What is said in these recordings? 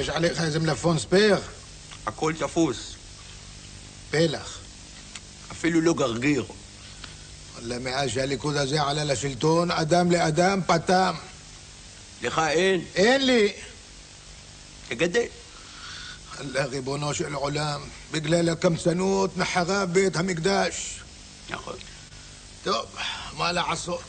יש עליך איזה מלפון ספייר? הכל תפוס. פלח. אפילו לא גרגיר. וואלה, מאז שהליכוד הזה עלה לשלטון, אדם לאדם פתם. לך אין? אין לי. תגדל. אללה, ריבונו של עולם, בגלל הקמצנות נחרב בית המקדש. נכון. טוב, מה לעשות?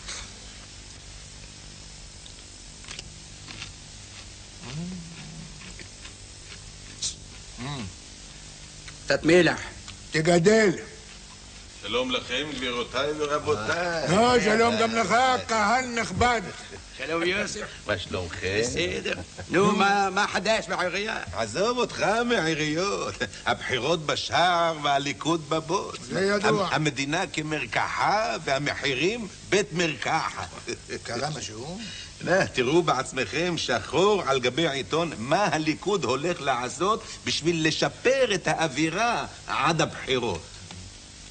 קצת מלח. תגדל. שלום לכם, גבירותיי ורבותיי. שלום גם לך, קהל נכבד. שלום יוסף. מה שלומכם? בסדר. נו, מה חדש בעירייה? עזוב אותך מהעיריות. הבחירות בשער והליכוד בבוץ. זה ידוע. המדינה כמרקחה והמחירים בית מרקחת. קרה משהו? תראו בעצמכם שחור על גבי העיתון מה הליכוד הולך לעשות בשביל לשפר את האווירה עד הבחירות.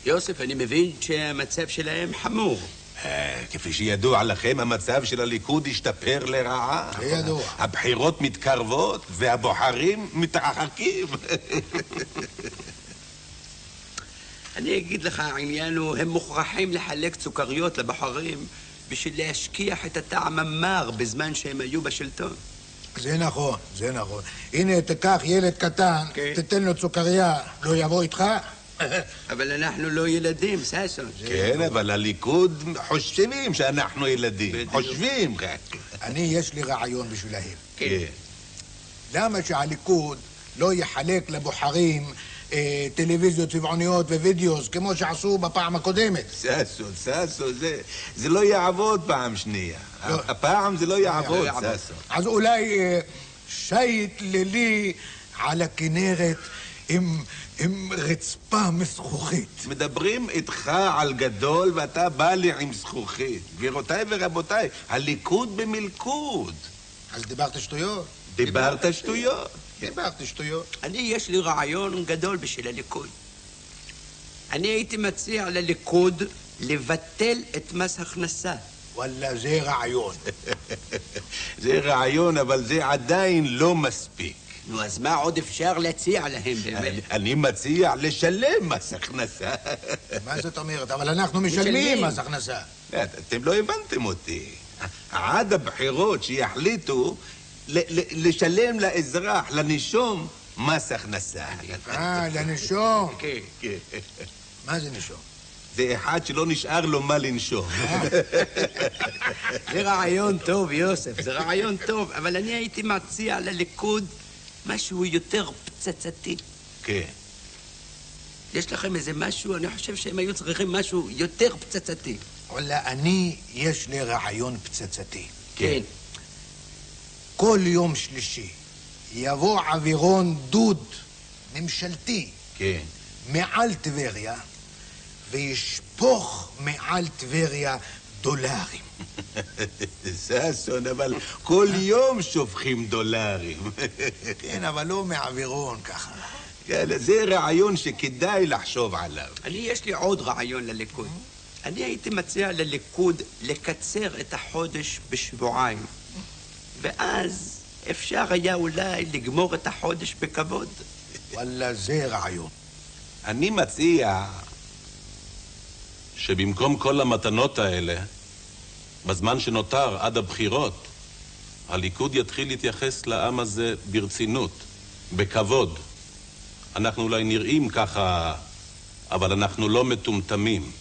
יוסף, אני מבין שהמצב שלהם חמור. כפי שידוע לכם, המצב של הליכוד השתפר לרעה. זה ידוע. הבחירות מתקרבות והבוחרים מתרחקים. אני אגיד לך, העניין הוא, הם מוכרחים לחלק סוכריות לבוחרים בשביל להשכיח את הטעם המר בזמן שהם היו בשלטון. זה נכון, זה נכון. הנה, תקח ילד קטן, תתן לו סוכריה, לא יבוא איתך? אבל אנחנו לא ילדים, ששון. כן, אבל הליכוד חושבים שאנחנו ילדים. חושבים כך. יש לי רעיון בשבילהם. כן. למה שהליכוד לא יחלק לבוחרים טלוויזיות צבעוניות ווידאוס כמו שעשו בפעם הקודמת? ססו, זה לא יעבוד פעם שנייה. הפעם זה לא יעבוד, ססו. אז אולי שייט לילי על הכנרת עם רצפה מזכוכית. מדברים איתך על גדול ואתה בא לי עם זכוכית. גבירותיי ורבותיי, הליכוד במלכוד. אז דיברת שטויות? דיברת שטויות. דיברתי שטויות. יש לי רעיון גדול בשביל הליכוד. אני הייתי מציע לליכוד לבטל את מס הכנסה. וואלה, זה רעיון. זה רעיון, אבל זה עדיין לא מספיק. נו, אז מה עוד אפשר להציע להם באמת? אני מציע לשלם מס הכנסה. מה זאת אומרת? אבל אנחנו משלמים מס הכנסה. אתם לא הבנתם אותי. עד הבחירות שיחליטו לשלם לאזרח, לנישום, מס הכנסה. לנישום? כן. מה זה נישום? זה אחד שלא נשאר לו מה לנשום. זה רעיון טוב, יוסף, זה רעיון טוב, אבל אני הייתי מציע לליכוד משהו יותר פצצתי. כן. יש לכם איזה משהו? אני חושב שהם היו צריכים משהו יותר פצצתי. וואלה, יש לי רעיון פצצתי. כן. כל יום שלישי יבוא אווירון דוד ממשלתי. כן. מעל טבריה, וישפוך מעל טבריה דולרים. ששון, אבל כל יום שופכים דולרים. כן, אבל לא מאווירון ככה. זה רעיון שכדאי לחשוב עליו. יש לי עוד רעיון לליכוד. אני הייתי מציע לליכוד לקצר את החודש בשבועיים, ואז אפשר היה אולי לגמור את החודש בכבוד. וואלה, זה רעיון. אני מציע שבמקום כל המתנות האלה, בזמן שנותר עד הבחירות, הליכוד יתחיל להתייחס לעם הזה ברצינות, בכבוד. אנחנו אולי נראים ככה, אבל אנחנו לא מטומטמים.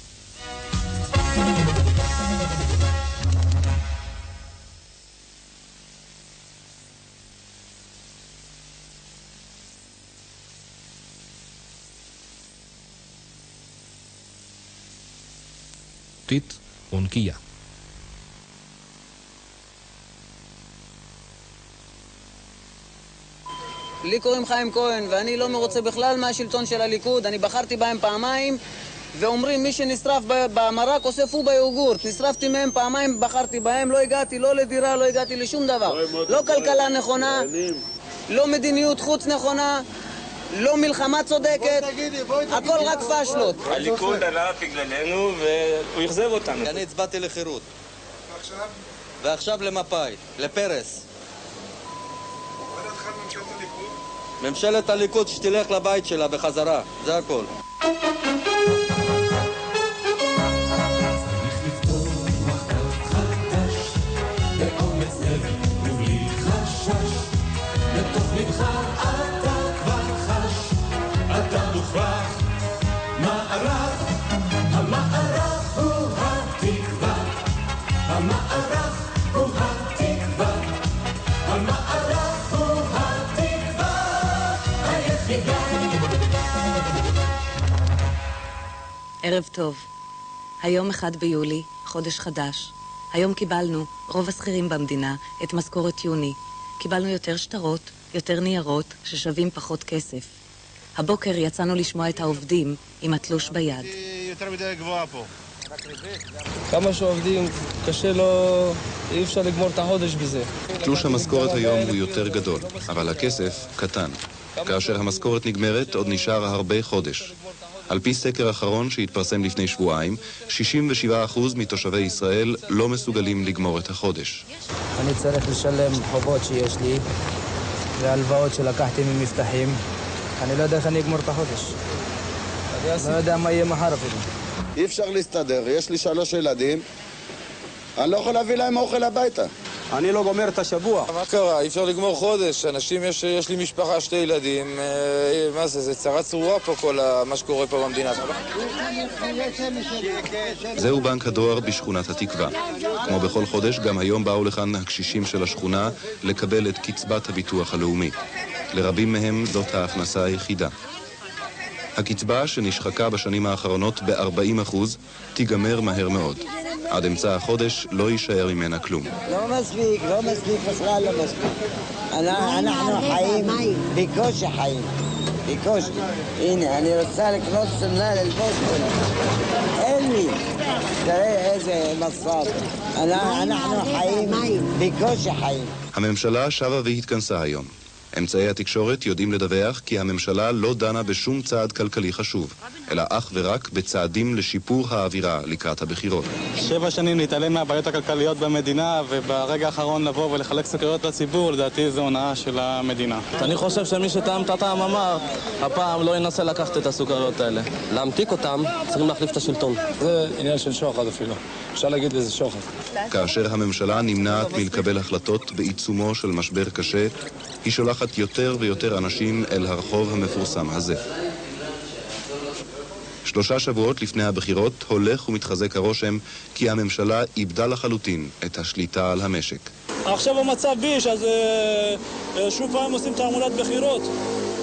תית ונקייה. לי קוראים חיים כהן, ואני לא מרוצה בכלל מהשלטון של הליכוד. אני בחרתי בהם פעמיים, ואומרים מי שנשרף במרק עושה פו ביוגורט. נשרפתי מהם פעמיים, בחרתי בהם, לא הגעתי לא לדירה, לא הגעתי לשום דבר. לא כלכלה נכונה, לא מדיניות חוץ נכונה, לא מלחמה צודקת, הכל רק פשלות. הליכוד עלה בגללנו והוא יחזב אותנו. אני הצבעתי לחירות. ועכשיו למפא"י, לפרס. ממשלת הליכוד שתלך לבית שלה בחזרה, זה הכל. ערב טוב. היום 1 ביולי, חודש חדש. היום קיבלנו, רוב השכירים במדינה, את משכורת יוני. קיבלנו יותר שטרות, יותר ניירות, ששווים פחות כסף. הבוקר יצאנו לשמוע את העובדים עם התלוש ביד. יותר מדי גבוהה פה. כמה שעובדים, קשה לו, אי אפשר לגמור את החודש בזה. תלוש המשכורת היום הוא יותר גדול, אבל הכסף קטן. כאשר המשכורת נגמרת, עוד נשאר הרבה חודש. על פי סקר אחרון שהתפרסם לפני שבועיים, 67% מתושבי ישראל לא מסוגלים לגמור את החודש. אני צריך לשלם חובות שיש לי, והלוואות שלקחתי ממבטחים. אני לא יודע איך אני אגמור את החודש. לא יודע מה יהיה מחר אפילו. אי אפשר להסתדר, יש לי 3 ילדים, אני לא יכול להביא להם אוכל הביתה. אני לא גומר את השבוע. מה קרה? אי אפשר לגמור חודש. אנשים, יש לי משפחה, 2 ילדים. מה זה? זה צרה צרורה פה כל מה שקורה פה במדינה. זהו בנק הדואר בשכונת התקווה. כמו בכל חודש, גם היום באו לכאן הקשישים של השכונה לקבל את קצבת הביטוח הלאומי. לרבים מהם זאת ההכנסה היחידה. הקצבה שנשחקה בשנים האחרונות ב-40% תיגמר מהר מאוד. עד אמצע החודש לא יישאר ממנה כלום. לא מספיק בכלל לא מספיק. אנחנו חיים, בקושי חיים, בקושי. הנה, אני רוצה לקנות סמלה ללבוש פה. אין לי. תראה איזה מצב. אנחנו חיים, בקושי חיים. הממשלה שבה והתכנסה היום. אמצעי התקשורת יודעים לדווח כי הממשלה לא דנה בשום צעד כלכלי חשוב, אלא אך ורק בצעדים לשיפור האווירה לקראת הבחירות. 7 שנים להתעלם מהבעיות הכלכליות במדינה, וברגע האחרון לבוא ולחלק סוכריות לציבור, לדעתי זו הונאה של המדינה. אני חושב שמי שטעם את הטעם אמר, הפעם לא ינסה לקחת את הסוכריות האלה. להמתיק אותם, צריכים להחליף את השלטון. זה עניין של שוחד אפילו. אפשר להגיד לזה שוחד. כאשר הממשלה נמנעת מלקבל החלטות בעיצומו של משבר קשה, היא שולחת יותר ויותר אנשים אל הרחוב המפורסם הזה. 3 שבועות לפני הבחירות הולך ומתחזק הרושם כי הממשלה איבדה לחלוטין את השליטה על המשק. עכשיו המצב ביש, אז שוב פעם עושים תעמולת בחירות.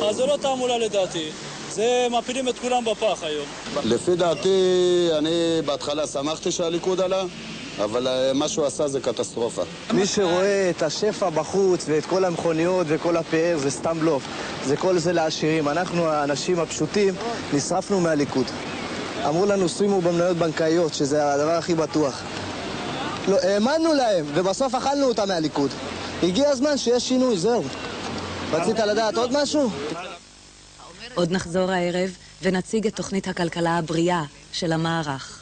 אז זה לא תעמולה לדעתי. זה מפילים את כולם בפח היום. לפי דעתי, אני בהתחלה שמחתי שהליכוד עלה, אבל מה שהוא עשה זה קטסטרופה. מי שרואה את השפע בחוץ ואת כל המכוניות וכל הפאר זה סתם בלוף. זה כל זה לעשירים. אנחנו, האנשים הפשוטים, נשרפנו מהליכוד. אמרו לנו, שימו במניות בנקאיות, שזה הדבר הכי בטוח. לא, האמנו להם, ובסוף אכלנו אותם מהליכוד. הגיע הזמן שיש שינוי, זהו. רצית לדעת עוד משהו? עוד נחזור הערב ונציג את תוכנית הכלכלה הבריאה של המערך.